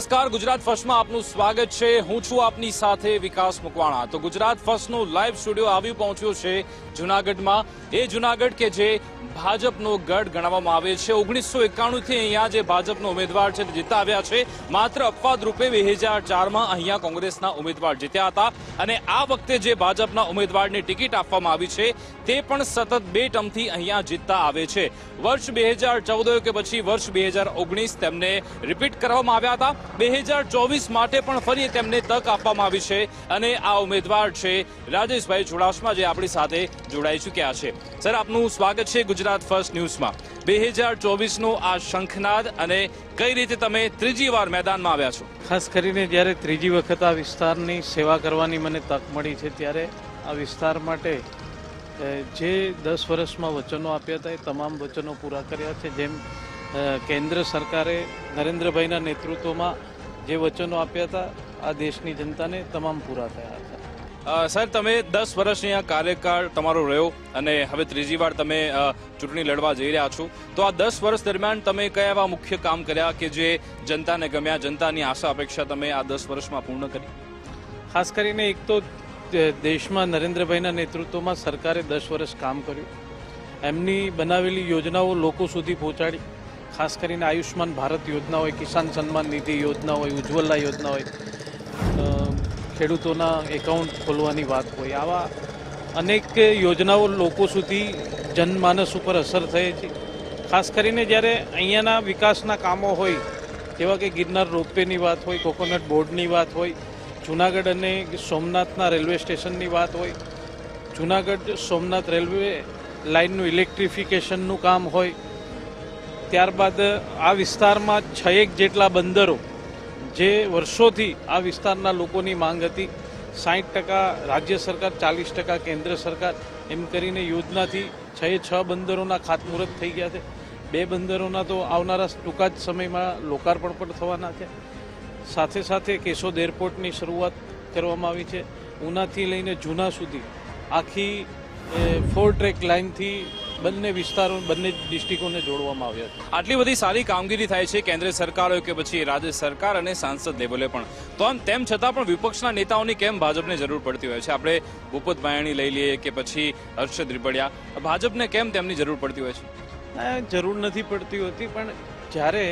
નમસ્કાર, ગુજરાત ફર્સ્ટમાં આપનું સ્વાગત છે। હું છું આપની સાથે વિકાસ મકવાણા। તો ગુજરાત ફર્સ્ટનો લાઈવ સ્ટુડિયો આવી પહોંચ્યો છે જૂનાગઢમાં। એ જૂનાગઢ કે જે ભાજપનો ગઢ ગણવામાં આવે છે। 1991 થી અહીંયા જે ભાજપનો ઉમેદવાર છે તે જીતતા આવ્યા છે। માત્ર અપવાદ રૂપે 2004માં અહીંયા કોંગ્રેસના ઉમેદવાર જીત્યા હતા અને આ વખતે જે ભાજપના ઉમેદવારને ટિકિટ આપવામાં આવી છે તે પણ સતત 2 ટર્મથી અહીંયા જીતતા આવે છે। વર્ષ 2014 કે પછી વર્ષ 2019 તેમને રિપીટ કરવામાં આવ્યા હતા। 2024 માટે પણ ફરી તેમને તક આપવામાં આવી છે અને આ ઉમેદવાર છે રાજેશભાઈ ચુડાસમા, જે આપણી સાથે જોડાઈ ચૂક્યા છે। સર, આપનું સ્વાગત છે ગુજરાત ફર્સ્ટ ન્યૂઝમાં। 2024નો આ શંખનાદ અને કઈ રીતે તમે ત્રીજી વાર મેદાનમાં આવ્યા છો? ખાસ કરીને જ્યારે ત્રીજી વખત આ વિસ્તારની સેવા કરવાની મને તક મળી છે ત્યારે આ વિસ્તાર માટે જે 10 વર્ષમાં વચનો આપ્યા હતા એ તમામ વચનો પૂરા કર્યા છે। જેમ કેન્દ્ર સરકારે નરેન્દ્રભાઈના નેતૃત્વમાં જે વચનો આપ્યા હતા આ દેશની જનતાને તમામ પૂરા થયા હતા। સર, તમે 10 વર્ષ અહીંયા કાર્યકાળ તમારો રહ્યો અને હવે ત્રીજી વાર તમે ચૂંટણી લડવા જઈ રહ્યા છો, તો આ 10 વર્ષ દરમિયાન તમે કયા એવા મુખ્ય કામ કર્યા કે જે જનતાને ગમ્યા, જનતાની આશા અપેક્ષા તમે આ 10 વર્ષમાં પૂર્ણ કરી? ખાસ કરીને એક તો દેશમાં નરેન્દ્રભાઈના નેતૃત્વમાં સરકારે 10 વર્ષ કામ કર્યું, એમની બનાવેલી યોજનાઓ લોકો સુધી પહોંચાડી। ખાસ કરીને આયુષ્માન ભારત યોજના હોય, કિસાન સન્માન નિધિ યોજના હોય, ઉજ્જવલા યોજના હોય, ખેડૂતોના એકાઉન્ટ ખોલવાની વાત હોય, આવા અનેક યોજનાઓ લોકો સુધી જનમાનસ ઉપર અસર થઈ છે। ખાસ કરીને જ્યારે અહીંયાના વિકાસના કામો હોય, જેવા કે ગિરનાર રોપવેની વાત હોય, કોકોનટ બોર્ડની વાત હોય, જૂનાગઢ અને સોમનાથના રેલવે સ્ટેશનની વાત હોય, જૂનાગઢ સોમનાથ રેલવે લાઇનનું ઇલેક્ટ્રિફિકેશનનું કામ હોય, ત્યારબાદ આ વિસ્તારમાં 6 જેટલા બંદરો જે વર્ષોથી આ વિસ્તારના લોકોની માંગ હતી, 60% રાજ્ય સરકાર, 40% કેન્દ્ર સરકાર, એમ કરીને યોજનાથી 6 બંદરોના ખાતમુહૂર્ત થઈ ગયા છે। 2 બંદરોના તો આવનારા ટૂંકા જ સમયમાં લોકાર્પણ પણ થવાના છે। સાથે સાથે કેશોદ એરપોર્ટની શરૂઆત કરવામાં આવી છે। ઉનાથી લઈને જૂના સુધી આખી 4 ટ્રેક લાઇનથી બંને વિસ્તારો, બંને ડિસ્ટ્રિક્ટોને જોડવામાં આવ્યા છે। આટલી બધી સારી કામગીરી થાય છે કેન્દ્ર સરકાર હોય કે પછી રાજ્ય સરકાર અને સાંસદ લેવલે પણ, તો આમ તેમ છતાં પણ વિપક્ષના નેતાઓની કેમ ભાજપને જરૂર પડતી હોય છે? આપણે ભૂપત ભાયાણી લઈ લઈએ કે પછી હર્ષદ રીપડિયા, ભાજપને કેમ તેમની જરૂર પડતી હોય છે? જરૂર નથી પડતી હોતી, પણ જ્યારે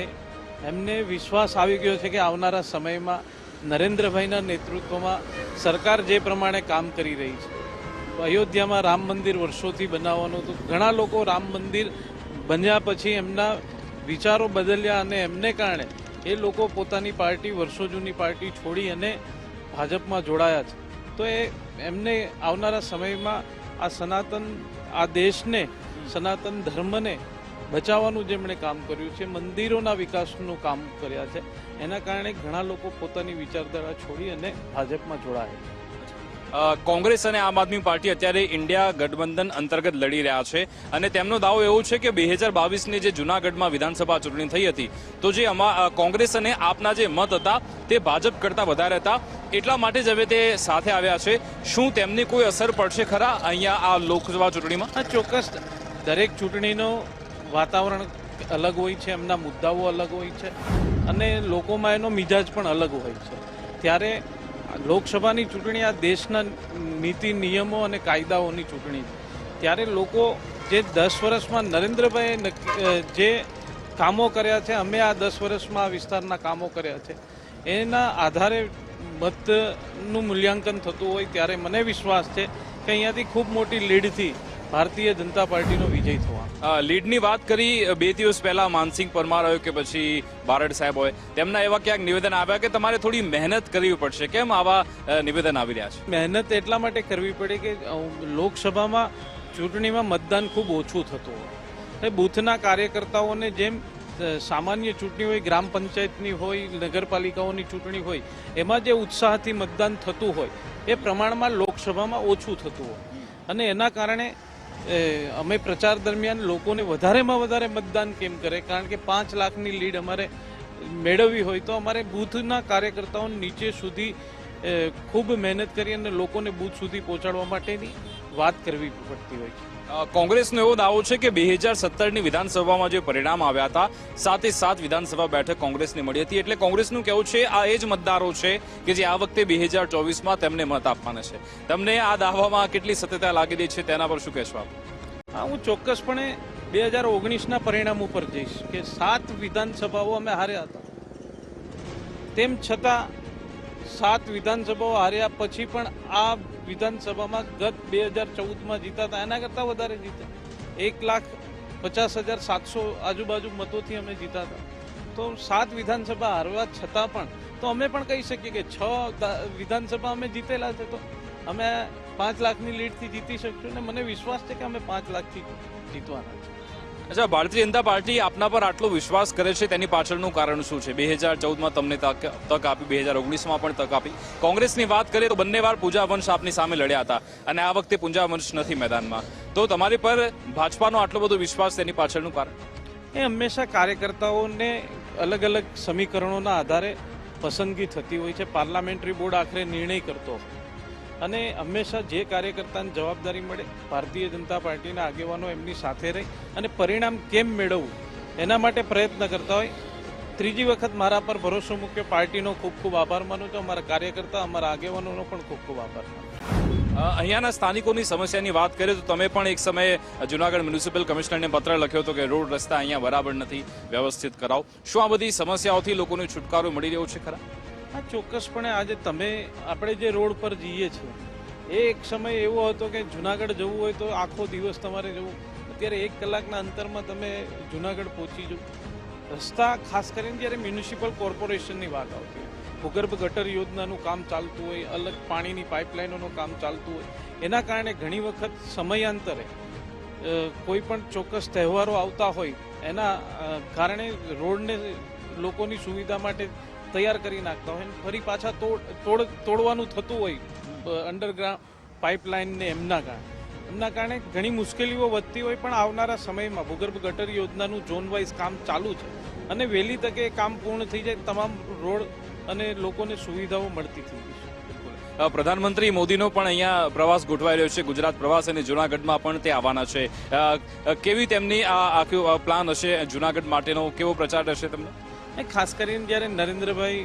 એમને વિશ્વાસ આવી ગયો છે કે આવનારા સમયમાં નરેન્દ્રભાઈના નેતૃત્વમાં સરકાર જે પ્રમાણે કામ કરી રહી છે, અયોધ્યામાં રામ મંદિર વર્ષોથી બનાવવાનું હતું, ઘણા લોકો રામ મંદિર બન્યા પછી એમના વિચારો બદલ્યા અને એમને કારણે એ લોકો પોતાની પાર્ટી, વર્ષો જૂની પાર્ટી છોડી અને ભાજપમાં જોડાયા છે। તો એમને આવનારા સમયમાં આ સનાતન, આ દેશને, સનાતન ધર્મને બચાવવાનું જેમણે કામ કર્યું છે, મંદિરોના વિકાસનું કામ કર્યા છે, એના કારણે ઘણા લોકો પોતાની વિચારધારા છોડી અને ભાજપમાં જોડાયા। કોંગ્રેસ અને આમ આદમી પાર્ટી અત્યારે ઇન્ડિયા ગઠબંધન અંતર્ગત લડી રહ્યા છે અને તેમનો દાવો એવો છે કે 2022ની જે જૂનાગઢમાં વિધાનસભા ચૂંટણી થઈ હતી, તો જે કોંગ્રેસ અને આપના જે મત હતા તે ભાજપ કરતાં વધારે હતા, એટલા માટે જ હવે તે સાથે આવ્યા છે। શું તેમની કોઈ અસર પડશે ખરા અહીંયા આ લોકસભા ચૂંટણીમાં? ચોક્કસ, દરેક ચૂંટણીનો વાતાવરણ અલગ હોય છે, એમના મુદ્દાઓ અલગ હોય છે અને લોકોમાં એનો મિજાજ પણ અલગ હોય છે। ત્યારે લોકસભાની ચૂંટણી આ દેશના નીતિ નિયમો અને કાયદાઓની ચૂંટણી છે, ત્યારે લોકો જે 10 વર્ષમાં નરેન્દ્રભાઈએ જે કામો કર્યા છે, અમે આ 10 વર્ષમાં આ વિસ્તારના કામો કર્યા છે, એના આધારે મતનું મૂલ્યાંકન થતું હોય ત્યારે મને વિશ્વાસ છે કે અહીંયાથી ખૂબ મોટી લીડથી ભારતીય જનતા પાર્ટીનો વિજય થવાનો। લીડની વાત કરી, 2 દિવસ પહેલા માનસિંહ પરમાર હોય કે પછી બારડ સાહેબ હોય, તેમના એવા ક્યાંક નિવેદન આવ્યા કે તમારે થોડી મહેનત કરવી પડશે, કેમ આવા નિવેદન આવી રહ્યા છે? મહેનત એટલા માટે કરવી પડે કે લોકસભામાં ચૂંટણીમાં મતદાન ખૂબ ઓછું થતું હોય, બૂથના કાર્યકર્તાઓને જેમ સામાન્ય ચૂંટણી હોય, ગ્રામ પંચાયતની હોય, નગરપાલિકાઓની ચૂંટણી હોય, એમાં જે ઉત્સાહથી મતદાન થતું હોય એ પ્રમાણમાં લોકસભામાં ઓછું થતું હોય અને એના કારણે અમે પ્રચાર દરમિયાન લોકોને વધારેમાં વધારે મતદાન કેમ કરે, કારણ કે 5 લાખની લીડ અમારે મેળવવી હોય તો અમારે બૂથના કાર્યકર્તાઓને નીચે સુધી ખૂબ મહેનત કરી અને લોકોને બૂથ સુધી પહોંચાડવા માટેની વાત કરવી પડતી હોય છે. કોંગ્રેસનો એવો દાવો છે કે 2017ની વિધાનસભામાં જે પરિણામ આવ્યા હતા સાથે 7 વિધાનસભા બેઠક કોંગ્રેસને મળી હતી, એટલે કોંગ્રેસનું કહેવું છે આ એ જ મતદારો છે કે જે આ વખતે 2024માં તેમને મત આપવાના છે. તમને આ દાવામાં કેટલી સત્યતા લાગી રહી છે તેના પર શું કહેશો આપ? હા, હું ચોક્કસપણે 2019ના પરિણામ ઉપર જઈશ કે 7 વિધાનસભાઓ અમે હાર્યા હતા. તેમ છતાં 7 વિધાનસભાઓ હાર્યા પછી પણ આ વિધાનસભામાં ગત 2014માં જીતા હતા એના કરતાં વધારે જીત્યા. 1,50,700 આજુબાજુ મતોથી અમે જીતા હતા. તો 7 વિધાનસભા હારવા છતાં પણ તો અમે પણ કહી શકીએ કે 6 વિધાનસભા અમે જીતેલા છે, તો અમે 5 લાખની લીડથી જીતી શકશું ને મને વિશ્વાસ છે કે અમે 5 લાખથી જીતવાના છે. અચ્છા, ભારતીય જનતા પાર્ટી આપના પર આટલો વિશ્વાસ કરે છે તેની પાછળનું કારણ શું છે? 2014માં તમને તક આપી, 2019માં પણ તક આપી. કોંગ્રેસની વાત કરીએ તો બંને વાર પૂજા વંશ આપની સામે લડ્યા હતા અને આ વખતે પૂજા વંશ નથી મેદાનમાં, તો તમારી પર ભાજપાનો આટલો બધો વિશ્વાસ તેની પાછળનું કારણ? એ હંમેશા કાર્યકર્તાઓને અલગ અલગ સમીકરણોના આધારે પસંદગી થતી હોય છે. પાર્લામેન્ટરી બોર્ડ આખરે નિર્ણય કરતો હોય અને હંમેશા જે કાર્યકર્તાને જવાબદારી મળે, ભારતીય જનતા પાર્ટીના આગેવાનો એમની સાથે રહી અને પરિણામ કેમ મેળવવું એના માટે પ્રયત્ન કરતા હોય. ત્રીજી વખત મારા પર ભરોસો મૂક્યો, પાર્ટીનો ખૂબ ખૂબ આભાર માનું છું. અમારા કાર્યકર્તા, અમારા આગેવાનોનો પણ ખૂબ ખૂબ આભાર માનું. અહીંયાના સ્થાનિકોની સમસ્યાની વાત કરીએ તો તમે પણ એક સમયે જુનાગઢ મ્યુનિસિપલ કમિશનરને પત્ર લખ્યો હતો કે રોડ રસ્તા અહીંયા બરાબર નથી, વ્યવસ્થિત કરાવો. શું આ બધી સમસ્યાઓથી લોકોને છુટકારો મળી રહ્યો છે ખરા? હા, ચોક્કસપણે આજે આપણે જે રોડ પર જઈએ છીએ એ એક સમય એવો હતો કે જુનાગઢ જવું હોય તો આખો દિવસ તમારે જવું. અત્યારે 1 કલાકના અંતરમાં તમે જુનાગઢ પહોંચી જાઓ. રસ્તા ખાસ કરીને જ્યારે મ્યુનિસિપલ કોર્પોરેશનની વાત આવતી હોય, ભૂગર્ભ ગટર યોજનાનું કામ ચાલતું હોય, અલગ પાણીની પાઇપલાઇનોનું કામ ચાલતું હોય, એના કારણે ઘણી વખત સમયાંતરે કોઈ પણ ચોક્કસ તહેવારો આવતા હોય એના કારણે રોડને લોકોની સુવિધા માટે તૈયાર કરી નાખતા હોય, ફરી પાછા તોડવાનું થતું હોય અંડરગ્રાઉન્ડ પાઇપલાઇનને. એમના કારણે ઘણી મુશ્કેલીઓ વધતી હોય, પણ આવનારા સમયમાં ભૂગર્ભ ગટર યોજનાનું ઝોન વાઇઝ કામ ચાલુ છે અને વહેલી તકે એ કામ પૂર્ણ થઈ જાય, તમામ રોડ અને લોકોને સુવિધાઓ મળતી થઈ જશે. પ્રધાનમંત્રી મોદીનો પણ અહીંયા પ્રવાસ ગોઠવાઈ રહ્યો છે, ગુજરાત પ્રવાસ, અને જુનાગઢમાં પણ તે આવવાના છે. કેવી તેમની આ આખો પ્લાન હશે જુનાગઢ માટેનો? કેવો પ્રચાર રહેશે તમને? ખાસ કરીને જ્યારે નરેન્દ્રભાઈ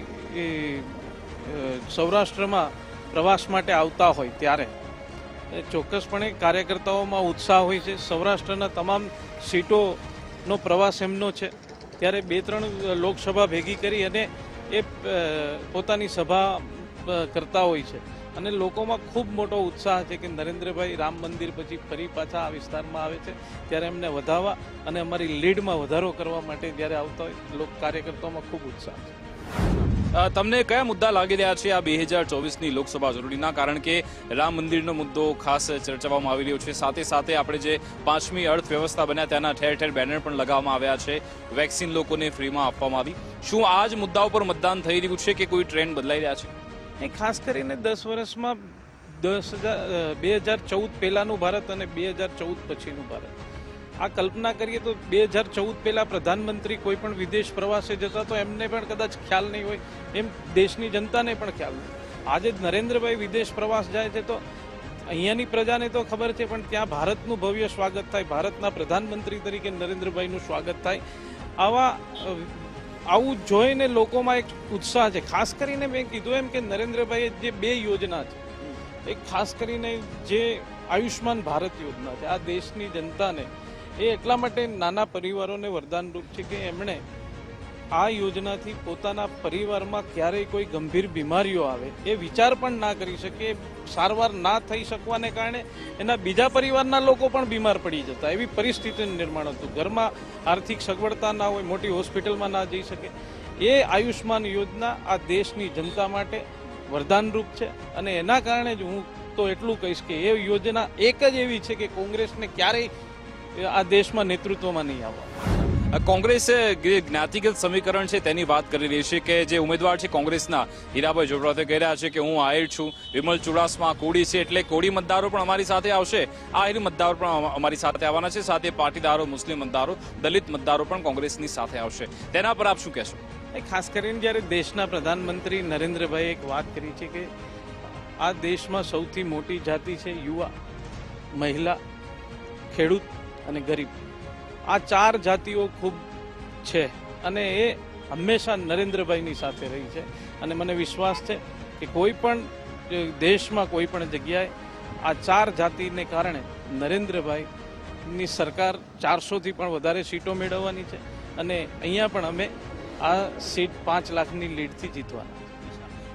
સૌરાષ્ટ્રમાં પ્રવાસ માટે આવતા હોય ત્યારે ચોક્કસપણે કાર્યકર્તાઓમાં ઉત્સાહ હોય છે. સૌરાષ્ટ્રના તમામ સીટોનો પ્રવાસ એમનો છે, ત્યારે 2-3 લોકસભા ભેગી કરી અને એ પોતાની સભા કરતા હોય છે અને લોકોમાં ખૂબ મોટો ઉત્સાહ છે કે નરેન્દ્રભાઈ રામ મંદિર પછી ફરી પાછા આ વિસ્તારમાં આવે છે, ત્યારે એમને વધાવવા અને અમારી લીડમાં વધારો કરવા માટે જ્યારે આવતા હોય કાર્યકર્તાઓમાં ખૂબ ઉત્સાહ છે. તમને કયા મુદ્દા લાગી રહ્યા છે આ 2024ની લોકસભા ચૂંટણીના? કારણ કે રામ મંદિરનો મુદ્દો ખાસ ચર્ચાવામાં આવી રહ્યો છે, સાથે સાથે આપણે જે 5મી અર્થવ્યવસ્થા બન્યા તેના ઠેર ઠેર બેનર પણ લગાવવામાં આવ્યા છે, વેક્સિન લોકોને ફ્રીમાં આપવામાં આવી. શું આ જ મુદ્દા ઉપર મતદાન થઈ રહ્યું છે કે કોઈ ટ્રેન્ડ બદલાઈ રહ્યા છે? એ ખાસ કરીને 10 વર્ષમાં 2014 પહેલાનું ભારત અને 2014 પછીનું ભારત. આ કલ્પના કરીએ તો 2014 પહેલા પ્રધાનમંત્રી કોઈ પણ વિદેશ પ્રવાસે જતા તો એમને પણ કદાચ ખ્યાલ નહીં હોય, એમ દેશની જનતાને પણ ખ્યાલ નહીં. આજે નરેન્દ્રભાઈ વિદેશ પ્રવાસ જાય છે તો અહીંયાની પ્રજાને તો ખબર છે, પણ ત્યાં ભારતનું ભવ્ય સ્વાગત થાય, ભારતના પ્રધાનમંત્રી તરીકે નરેન્દ્રભાઈનું સ્વાગત થાય. આવું જોઈને લોકોમાં એક ઉત્સાહ છે. ખાસ કરીને મેં કીધું એમ કે નરેન્દ્રભાઈએ જે 2 યોજના છે, એક ખાસ કરીને જે આયુષ્માન ભારત યોજના છે, આ દેશની જનતાને એ એટલા માટે નાના પરિવારોને વરદાનરૂપ છે કે એમણે આ યોજનાથી પોતાના પરિવારમાં ક્યારેય કોઈ ગંભીર બીમારીઓ આવે એ વિચાર પણ ના કરી શકે, સારવાર ના થઈ શકવાને કારણે એના બીજા પરિવારના લોકો પણ બીમાર પડી જતા, એવી પરિસ્થિતિનું નિર્માણ હતું. ઘરમાં આર્થિક સગવડતા ના હોય, મોટી હોસ્પિટલમાં ના જઈ શકે. એ આયુષ્માન યોજના આ દેશની જનતા માટે વરદાનરૂપ છે અને એના કારણે જ હું તો એટલું કહીશ કે એ યોજના એક જ એવી છે કે કોંગ્રેસને ક્યારેય આ દેશમાં નેતૃત્વમાં નહીં આવવા. કોંગ્રેસ જ્ઞાતિગત સમીકરણ છે તેની વાત કરી રહી છે કે જે ઉમેદવાર છે કોંગ્રેસના હીરાભાઈ જોપડા તે કહી રહ્યા છે કે હું આહિર છું, વિમલ ચુડાસમા કોળી છે, એટલે કોળી મતદારો પણ અમારી સાથે આવશે, આહિર મતદારો પણ અમારી સાથે આવવાના છે, સાથે પાટીદારો, મુસ્લિમ મતદારો, દલિત મતદારો પણ કોંગ્રેસની સાથે આવશે. તેના પર આપ શું કહેશો? ખાસ કરીને જ્યારે દેશના પ્રધાનમંત્રી નરેન્દ્રભાઈએ એક વાત કરી છે કે આ દેશમાં સૌથી મોટી જાતિ છે યુવા, મહિલા, ખેડૂત અને ગરીબ, આ 4 જાતિઓ ખૂબ છે અને એ હંમેશા નરેન્દ્રભાઈની સાથે રહી છે. અને મને વિશ્વાસ છે કે કોઈ પણ દેશમાં કોઈ પણ જગ્યાએ આ 4 જાતિને કારણે નરેન્દ્રભાઈની સરકાર 400થી પણ વધારે સીટો મેળવવાની છે અને અહીંયા પણ અમે આ સીટ 5 લાખની લીડથી જીતવાના.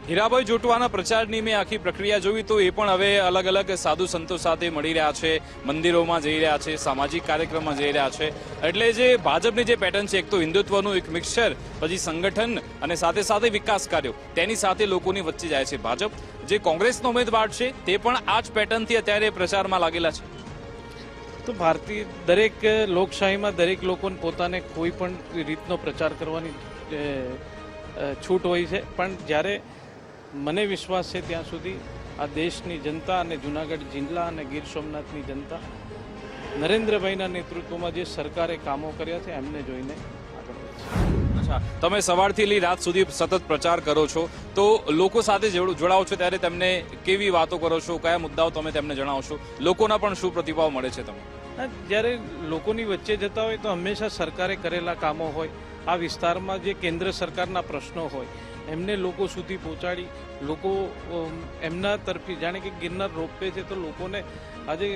હીરાભાઈ જોટવાના પ્રચારની મેં આખી પ્રક્રિયા જોઈ તો એ પણ હવે અલગ અલગ સાધુ સંતો સાથે મળી રહ્યા છે, મંદિરોમાં જઈ રહ્યા છે, સામાજિક કાર્યક્રમમાં જઈ રહ્યા છે. એટલે જે ભાજપની જે પેટર્ન છે, એક તો હિન્દુત્વનું એક મિક્સચર, પછી સંગઠન અને સાથે સાથે વિકાસ કાર્યો, તેની સાથે લોકોની વચ્ચે જાય છે ભાજપ. જે કોંગ્રેસનો ઉમેદવાર છે તે પણ આ જ પેટર્નથી અત્યારે પ્રચારમાં લાગેલા છે. તો ભારતીય દરેક લોકશાહીમાં દરેક લોકોને પોતાને કોઈ પણ રીતનો પ્રચાર કરવાની છૂટ હોય છે, પણ જ્યારે મને વિશ્વાસ છે ત્યાં સુધી આ દેશની જનતા અને જૂનાગઢ જિલ્લા અને ગીર સોમનાથની જનતા નરેન્દ્રભાઈના નેતૃત્વમાં જે સરકારે કામો કર્યા છે એમને જોઈને આગળ વધશે. અચ્છા, તમે સવારથી લઈ રાત સુધી સતત પ્રચાર કરો છો, તો લોકો સાથે જોડાઓ છો ત્યારે તેમને કેવી વાતો કરો છો, કયા મુદ્દાઓ તમે તેમને જણાવો છો, લોકોના પણ શું પ્રતિભાવ મળે છે તમને? જ્યારે લોકોની વચ્ચે જતા હોય તો હંમેશા સરકારે કરેલા કામો હોય, આ વિસ્તારમાં જે કેન્દ્ર સરકારના પ્રશ્નો હોય એમને લોકો સુધી પહોંચાડી, લોકો એમના તરફી, જાણે કે ગિરનાર રોપવે છે તો લોકોને આજે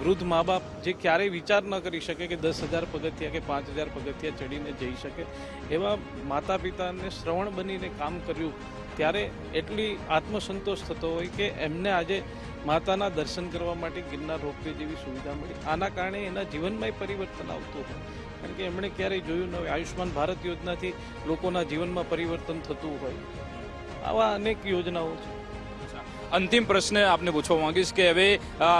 વૃદ્ધ મા બાપ જે ક્યારેય વિચાર ન કરી શકે કે 10,000 પગથિયા કે 5,000 પગથિયા ચડીને જઈ શકે, એવા માતા પિતાને શ્રવણ બનીને કામ કર્યું ત્યારે એટલી આત્મસંતોષ થતો હોય કે એમને આજે માતાના દર્શન કરવા માટે ગિરનાર રોપવે જેવી સુવિધા મળી. આના કારણે એના જીવનમાં પરિવર્તન આવતું હોય, કારણ કે એમણે ક્યારેય જોયું ન હોય. આયુષ્માન ભારત યોજનાથી લોકોના જીવનમાં પરિવર્તન થતું હોય. આવા અનેક યોજનાઓ છે. અંતિમ પ્રશ્ન આપને પૂછવા માંગીશ કે હવે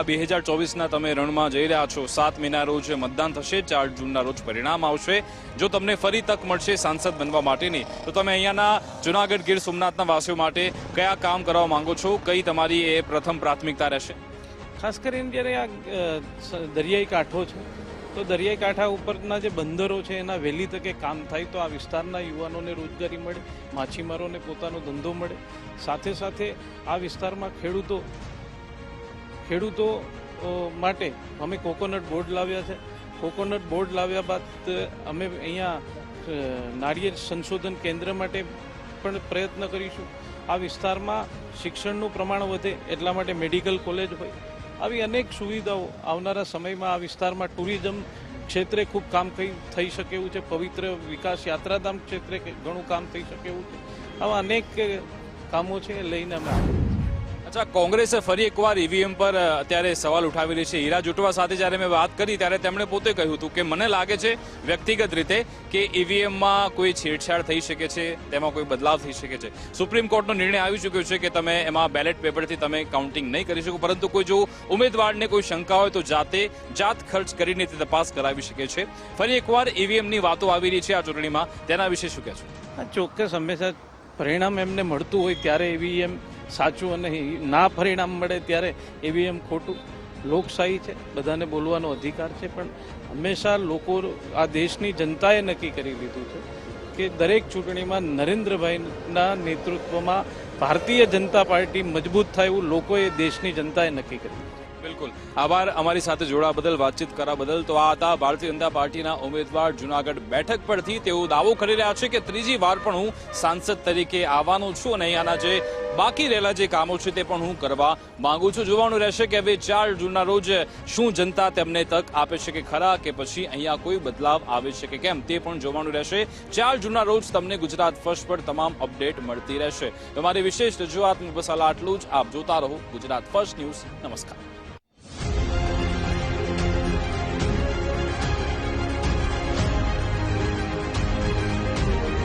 2024ના તમે રણમાં જઈ રહ્યા છો. 7 મેના રોજ મતદાન થશે, 4 જૂનના રોજ પરિણામ આવશે. જો તમને ફરી તક મળશે સાંસદ બનવા માટેની, તો તમે અહીંયાના જૂનાગઢ ગીર સોમનાથના વાસીઓ માટે કયા કામ કરવા માંગો છો? કઈ તમારી એ પ્રથમ પ્રાથમિકતા રહેશે? ખાસ કરીને જ્યારે આ દરિયાઈ કાંઠો છે તો દરિયાઈ કાંઠા ઉપરના જે બંદરો છે એના વહેલી તકે કામ થાય તો આ વિસ્તારના યુવાનોને રોજગારી મળે, માછીમારોને પોતાનો ધંધો મળે. સાથે સાથે આ વિસ્તારમાં ખેડૂતો માટે અમે કોકોનટ બોર્ડ લાવ્યા છે. કોકોનટ બોર્ડ લાવ્યા બાદ અમે અહીંયા નાળિયેર સંશોધન કેન્દ્ર માટે પણ પ્રયત્ન કરીશું. આ વિસ્તારમાં શિક્ષણનું પ્રમાણ વધે એટલા માટે મેડિકલ કોલેજ હોય. આવી અનેક સુવિધાઓ આવનારા સમયમાં આ વિસ્તારમાં ટુરિઝમ ક્ષેત્રે ખૂબ કામ થઈ શકે એવું છે. પવિત્ર વિકાસ યાત્રાધામ ક્ષેત્રે ઘણું કામ થઈ શકે એવું છે. આવા અનેક કામો છે લઈને અમે આગળ. અચ્છા, કોંગ્રેસે ફરી એકવાર ઈવીએમ પર અત્યારે સવાલ ઉઠાવી રહી છે. હીરા જોટવા સાથે જ્યારે મેં વાત કરી ત્યારે તેમણે પોતે કહ્યું હતું કે મને લાગે છે વ્યક્તિગત રીતે કે ઈવીએમમાં કોઈ છેડછાડ થઈ શકે છે, તેમાં કોઈ બદલાવ થઈ શકે છે. સુપ્રીમ કોર્ટનો નિર્ણય આવી ચૂક્યો છે કે તમે એમાં બેલેટ પેપરથી તમે કાઉન્ટિંગ નહીં કરી શકો, પરંતુ કોઈ જો ઉમેદવારને કોઈ શંકા હોય તો જાત ખર્ચ કરીને તે તપાસ કરાવી શકે છે. ફરી એકવાર ઈવીએમની વાતો આવી રહી છે આ ચૂંટણીમાં, તેના વિશે શું કહેશો? ચોક્કસ હંમેશા પરિણામ એમને મળતું હોય ત્યારે ઈવીએમ સાચું અને ના પરિણામ મળે ત્યારે ઈવીએમ ખોટું. લોકશાહી છે, બધાને બોલવાનો અધિકાર છે, પણ હંમેશા લોકો, આ દેશની જનતાએ નક્કી કરી લીધું છે કે દરેક ચૂંટણીમાં નરેન્દ્રભાઈના નેતૃત્વમાં ભારતીય જનતા પાર્ટી મજબૂત થાય એવું લોકોએ, દેશની જનતાએ નક્કી કર્યું. બિલકુલ, આભાર અમારી સાથે જોડા બદલ, વાતચીત કરવા બદલ. તો આ હતા ભારતીય જનતા પાર્ટીના ઉમેદવાર જૂનાગઢ બેઠક પરથી. તેઓ દાવો કરી રહ્યા છે કે ત્રીજી વાર પણ હું સાંસદ તરીકે આવવાનો છું અને અહીંયાના જે બાકી રહેલા જે કામો છે તે પણ હું કરવા માંગુ છું. જોવાનું રહેશે કે હવે 4 જૂનના રોજ શું જનતા તેમને તક આપે છે કે ખરા, કે પછી અહીંયા કોઈ બદલાવ આવે છે કે કેમ, તે પણ જોવાનું રહેશે. 4 જૂનના રોજ તમને ગુજરાત ફર્સ્ટ પર તમામ અપડેટ મળતી રહેશે. તમારી વિશેષ રજૂઆત બસ આટલું જ. આપ જોતા રહો ગુજરાત ફર્સ્ટ ન્યૂઝ. નમસ્કાર.